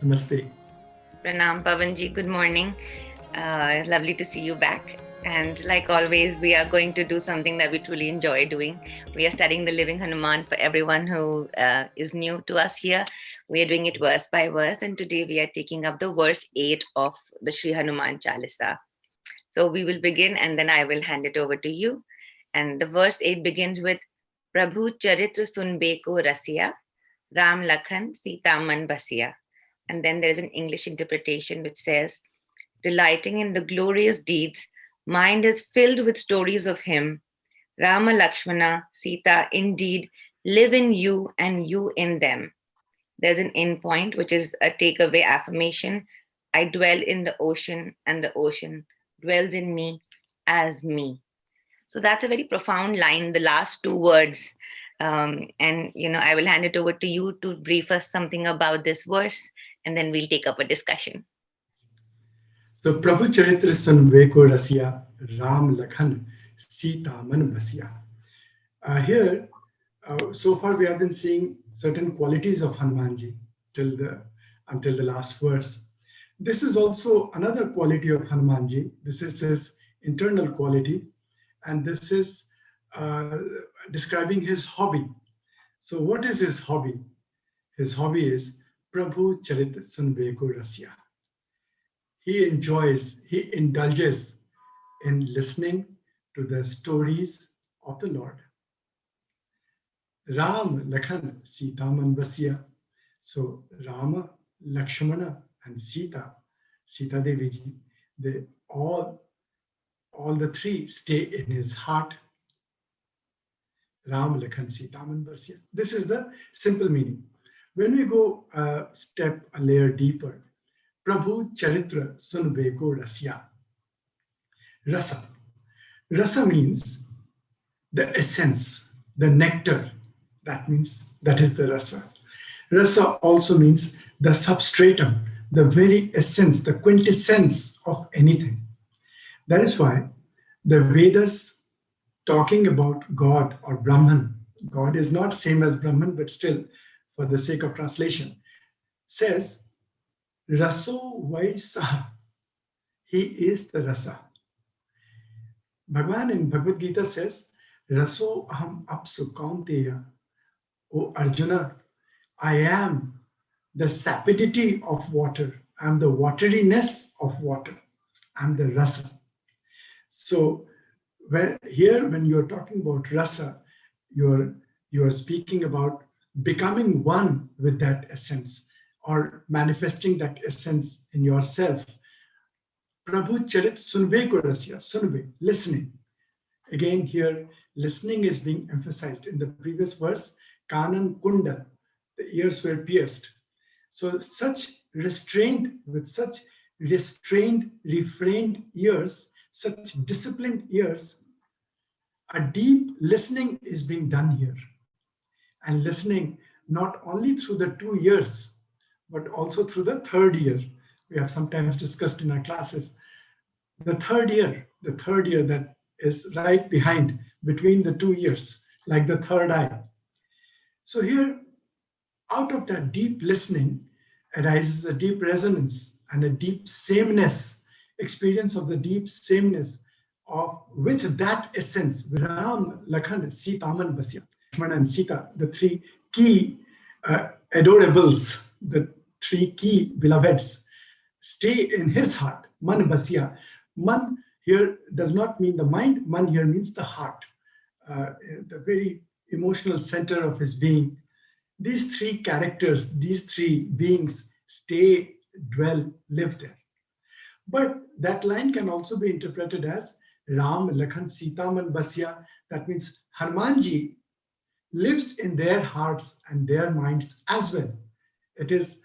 Namaste. Pranam Pawanji, good morning. Lovely to see you back. And like always, we are going to do something that we truly enjoy doing. We are studying the Living Hanuman for everyone who is new to us here. We are doing it verse by verse. And today we are taking up the verse 8 of the Shri Hanuman Chalisa. So we will begin and then I will hand it over to you. And the verse 8 begins with Prabhu caritra sunibe rasiyā, rāma lakhana sītā basiyā. And then there's an English interpretation which says, delighting in the glorious deeds, mind is filled with stories of him. Rama, Lakshmana, Sita indeed live in you and you in them. There's an end point, which is a takeaway affirmation. I dwell in the ocean and the ocean dwells in me as me. So that's a very profound line, the last two words. I will hand it over to you to brief us something about this verse, and then we'll take up a discussion. So, Prabhu Charitra Sunve ko rasiyā, Ram Lakhan Sītā man basiyā. Here, so far we have been seeing certain qualities of Hanumanji until the last verse. This is also another quality of Hanumanji. This is his internal quality, and this is describing his hobby. So what is his hobby? His hobby is Prabhu Charitra Sunve ko rasiyā. He indulges in listening to the stories of the Lord. Ram, Lakhana, Sītā man basiyā. So Rama, Lakshmana, and Sita Devi ji, they all the three stay in his heart. Ram, Lakhana, Sītā man basiyā. This is the simple meaning. When we go a layer deeper, Prabhu Charitra Sunve ko rasiyā. Rasa. Rasa means the essence, the nectar. That is the rasa. Rasa also means the substratum, the very essence, the quintessence of anything. That is why the Vedas, talking about God or Brahman, God is not same as Brahman, but still, for the sake of translation, says, Raso vai saha. He is the rasa. Bhagavan in Bhagavad Gita says, Raso aham apsu kaunteya. O Arjuna, I am the sapidity of water. I am the wateriness of water. I am the rasa. So when you're talking about rasa, you are speaking about becoming one with that essence or manifesting that essence in yourself. Prabhu Charit Sunve ko rasiyā. Sunve, listening. Again here, listening is being emphasized. In the previous verse, Kanan Kunda, the ears were pierced. So such refrained ears, such disciplined ears, a deep listening is being done here. And listening not only through the 2 years, but also through the third ear. We have sometimes discussed in our classes. The third ear that is right behind, between the 2 ears, like the third eye. So here, out of that deep listening arises a deep resonance and a deep sameness, experience of the deep sameness with that essence. Ram, Lakhana, Sītā man basiyā. Lakshmana and Sita, the three key adorables, the three key beloveds, stay in his heart. Man basiyā. Man here does not mean the mind. Man here means the heart, the very emotional center of his being. These three characters, these three beings stay, dwell, live there. But that line can also be interpreted as Ram, Lakhana, Sītā man basiyā. That means Hanumanji lives in their hearts and their minds as well. It is,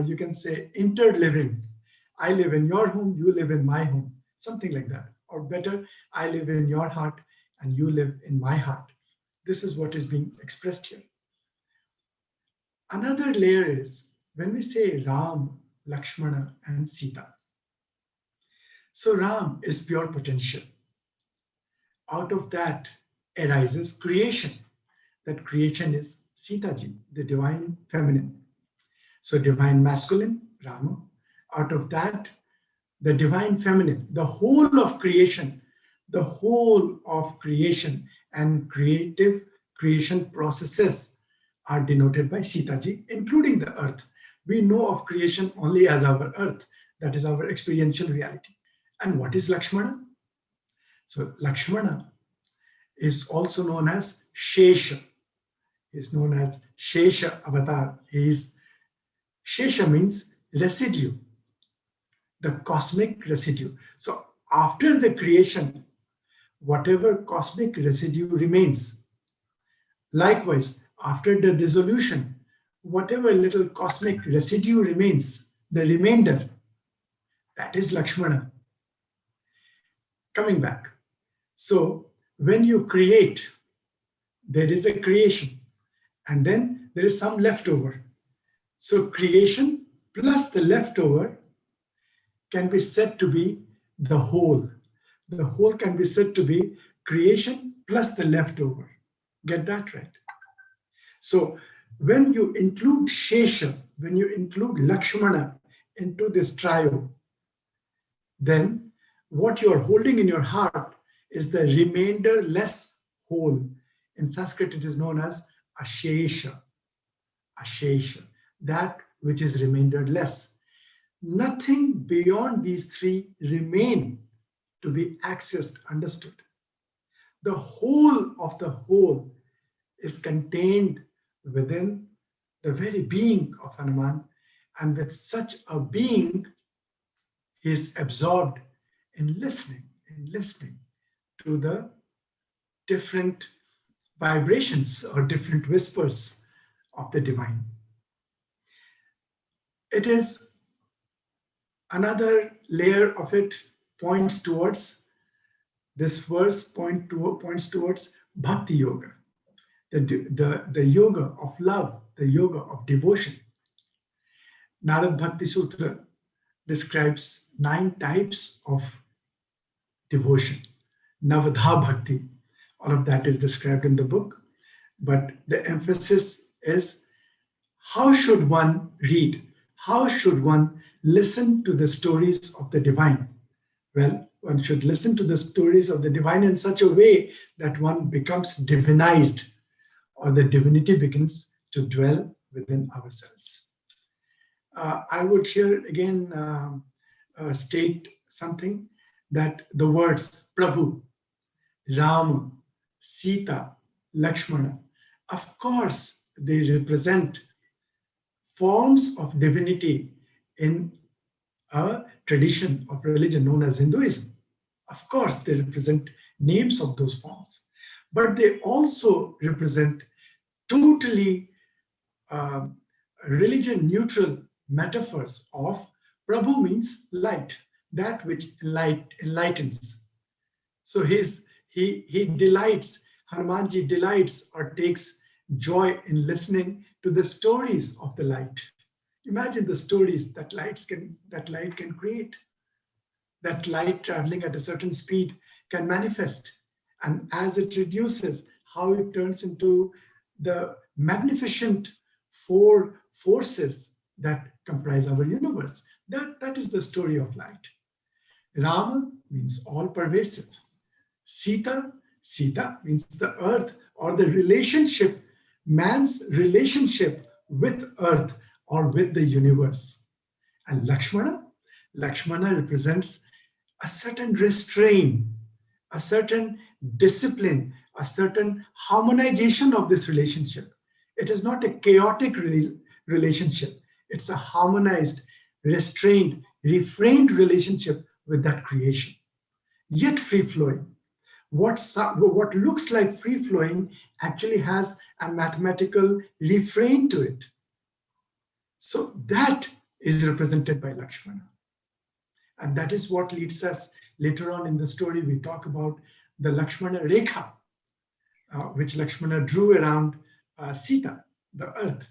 you can say, interliving. I live in your home, you live in my home, something like that. Or better, I live in your heart and you live in my heart. This is what is being expressed here. Another layer is when we say Ram, Lakshmana, and Sita. So Ram is pure potential. Out of that arises creation. That creation is Sita ji, the divine feminine. So divine masculine Rama. Out of that, the divine feminine, the whole of creation and creative creation processes are denoted by Sītā ji, including the earth. We know of creation only as our earth. That is our experiential reality. And what is Lakshmana? So Lakshmana is also known as Shesha. He is known as Shesha avatar. Shesha means residue, the cosmic residue. So after the creation, whatever cosmic residue remains. Likewise, after the dissolution, whatever little cosmic residue remains, the remainder, that is Lakshmana. Coming back. So when you create, there is a creation, and then there is some leftover. So creation plus the leftover can be said to be the whole. The whole can be said to be creation plus the leftover. Get that right? So when you include Shesha, when you include Lakshmana into this trio, then what you are holding in your heart is the remainder-less whole. In Sanskrit, it is known as Ashesha. Ashesha, that which is remainder-less. Nothing beyond these three remain to be accessed, understood. The whole of the whole is contained within the very being of Hanuman, and with such a being, he is absorbed in listening to the different vibrations or different whispers of the divine. It is another layer of it points towards, this verse points towards Bhakti Yoga, the yoga of love, the yoga of devotion. Narad Bhakti Sutra describes 9 types of devotion. Navadha Bhakti, all of that is described in the book, but the emphasis is how should one read, how should one listen to the stories of the divine? Well, one should listen to the stories of the divine in such a way that one becomes divinized, or the divinity begins to dwell within ourselves. I would here again state something, that the words prabhu, rāma, sītā, lakshmana, of course, they represent forms of divinity in a tradition of religion known as Hinduism. Of course, they represent names of those forms, but they also represent totally religion-neutral metaphors of prabhu means light, that which enlightens. So he delights, Hanumanji delights or takes joy in listening to the stories of the light. Imagine the stories that light can create. That light traveling at a certain speed can manifest, and as it reduces, how it turns into the magnificent 4 forces that comprise our universe. That is the story of light. Rāma means all pervasive. Sītā means the earth, or the relationship, man's relationship with earth or with the universe. And Lakshmana represents a certain restraint, a certain discipline, a certain harmonization of this relationship. It is not a chaotic relationship. It's a harmonized, restrained, refrained relationship with that creation, yet free-flowing. What looks like free-flowing actually has a mathematical refrain to it. So that is represented by Lakshmana. And that is what leads us later on in the story. We talk about the Lakshmana Rekha, which Lakshmana drew around Sītā, the earth.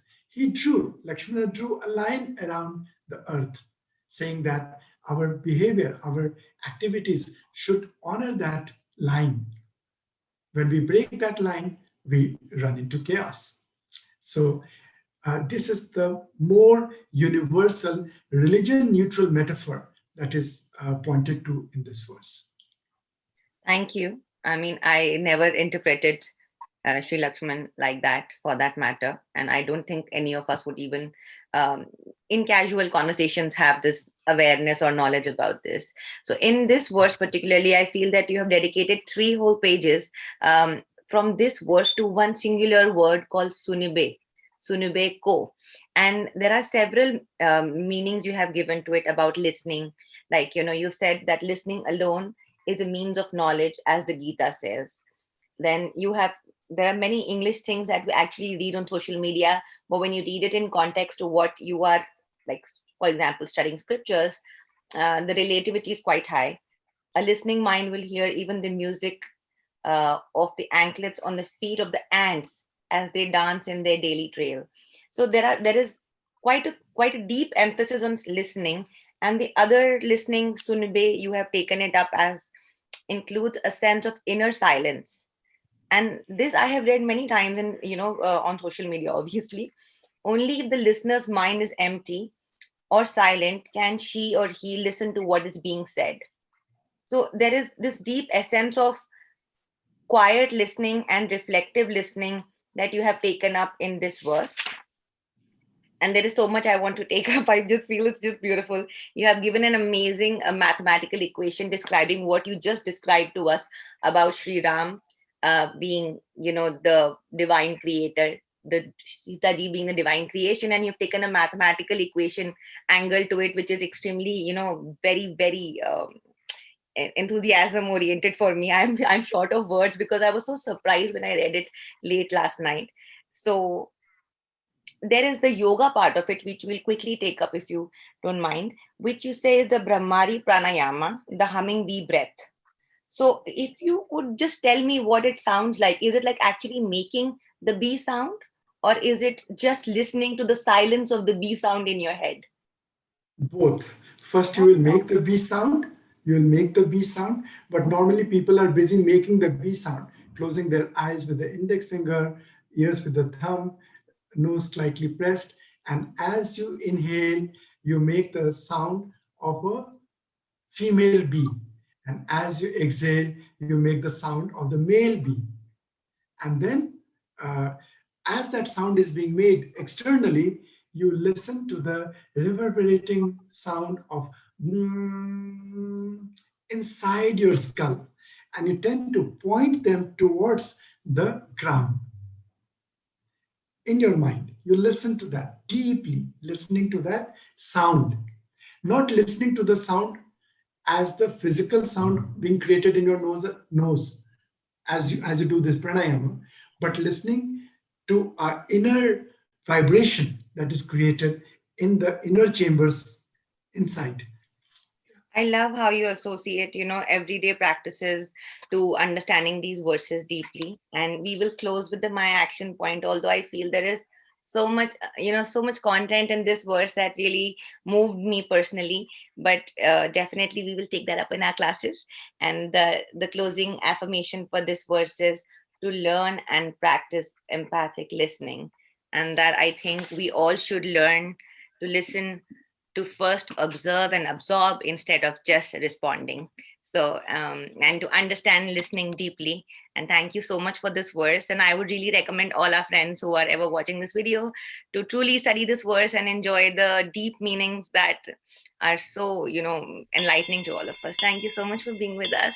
Lakshmana drew a line around the earth, saying that our behavior, our activities should honor that line. When we break that line, we run into chaos. So This is the more universal religion-neutral metaphor that is pointed to in this verse. Thank you. I mean, I never interpreted Sri Lakshman like that, for that matter. And I don't think any of us would even, in casual conversations, have this awareness or knowledge about this. So, in this verse particularly, I feel that you have dedicated 3 whole pages from this verse to one singular word called sunibe, sunibe ko. And there are several meanings you have given to it about listening. Like, you said that listening alone is a means of knowledge, as the Gita says. Then there are many English things that we actually read on social media, but when you read it in context to what you are, like, for example, studying scriptures, the relativity is quite high. A listening mind will hear even the music of the anklets on the feet of the ants as they dance in their daily trail. So there is quite a deep emphasis on listening, and the other listening, Sunibe, you have taken it up as includes a sense of inner silence. And this I have read many times, and on social media, obviously. Only if the listener's mind is empty or silent can she or he listen to what is being said. So there is this deep essence of quiet listening and reflective listening that you have taken up in this verse. And there is so much I want to take up. I just feel it's just beautiful. You have given an amazing mathematical equation describing what you just described to us about Sri Ram being, the divine creator, the Sita ji being the divine creation, and you've taken a mathematical equation angle to it, which is extremely, very, very enthusiasm oriented for me. I'm short of words because I was so surprised when I read it late last night. So there is the yoga part of it, which we'll quickly take up if you don't mind, which you say is the Brahmari Pranayama, the humming bee breath. So if you could just tell me what it sounds like, is it like actually making the bee sound, or is it just listening to the silence of the bee sound in your head? Both. First, you will make the bee sound. You will make the bee sound, but normally people are busy making the bee sound, closing their eyes with the index finger, ears with the thumb, nose slightly pressed. And as you inhale, you make the sound of a female bee. And as you exhale, you make the sound of the male bee. And then, as that sound is being made externally, you listen to the reverberating sound of inside your skull. And you tend to point them towards the ground. In your mind, you listen to that deeply, listening to that sound, not listening to the sound as the physical sound being created in your nose as you do this pranayama, but listening to our inner vibration that is created in the inner chambers inside. I love how you associate, everyday practices to understanding these verses deeply. And we will close with the my action point, although I feel there is so much, so much content in this verse that really moved me personally. But definitely we will take that up in our classes. And the closing affirmation for this verse is to learn and practice empathic listening. And that I think we all should learn to listen, to first observe and absorb instead of just responding. So, and to understand listening deeply. And thank you so much for this verse. And I would really recommend all our friends who are ever watching this video to truly study this verse and enjoy the deep meanings that are so, enlightening to all of us. Thank you so much for being with us.